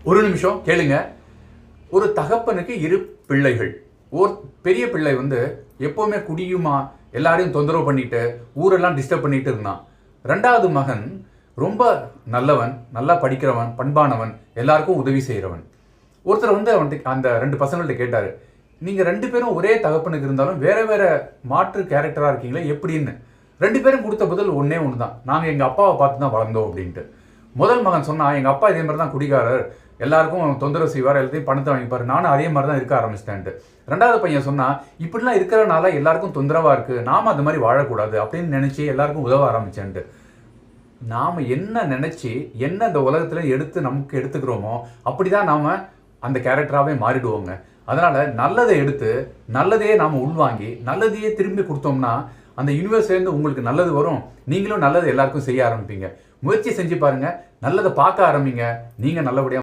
ஒரு நிமிஷம் கேளுங்க. ஒரு தகப்பனுக்கு இரு பிள்ளைகள். ஒரு பெரிய பிள்ளை எப்பவுமே குடியுமா எல்லாரையும் தொந்தரவு பண்ணிட்டு ஊரெல்லாம் டிஸ்டர்ப் பண்ணிட்டு இருந்தான். ரெண்டாவது மகன் ரொம்ப நல்லவன், நல்லா படிக்கிறவன், பண்பானவன், எல்லாருக்கும் உதவி செய்கிறவன். ஒருத்தர் அவன்கிட்ட அந்த ரெண்டு பசங்கள்ட்ட கேட்டாரு, நீங்க ரெண்டு பேரும் ஒரே தகப்பனுக்கு இருந்தாலும் வேற வேற மாற்று கேரக்டரா இருக்கீங்களே எப்படின்னு. ரெண்டு பேரும் கொடுத்த பதில் ஒன்னே ஒன்று தான், நாங்கள் எங்கள் அப்பாவை பார்த்து தான் வளர்ந்தோம் அப்படின்ட்டு. முதல் மகன் சொன்னா, எங்கள் அப்பா இதே மாதிரி தான் குடிகாரர், எல்லாருக்கும் தொந்தரவு செய்வார், எல்லாத்தையும் பணத்தை வாங்கிப்பார், நானும் அதே மாதிரி தான் இருக்க ஆரம்பிச்சிட்டேன்ட்டு. ரெண்டாவது பையன் சொன்னா, இப்படிலாம் இருக்கிறனால எல்லாருக்கும் தொந்தரவா இருக்கு, நாம அது மாதிரி வாழக்கூடாது அப்படின்னு நினைச்சு எல்லாருக்கும் உதவ ஆரம்பிச்சேன்ட்டு. நாம என்ன நினைச்சு என்ன இந்த உலகத்துல நமக்கு எடுத்துக்கிறோமோ அப்படிதான் நாம அந்த கேரக்டராகவே மாறிடுவோங்க. அதனால நல்லதை எடுத்து நல்லதையே நாம உள்வாங்கி நல்லதையே திரும்பி கொடுத்தோம்னா அந்த யூனிவர்ஸ்லேருந்து உங்களுக்கு நல்லது வரும். நீங்களும் நல்லது எல்லாருக்கும் செய்ய ஆரம்பிப்பீங்க. முயற்சி செஞ்சு பாருங்க, நல்லதை பார்க்க ஆரம்பிங்க, நீங்க நல்லபடியா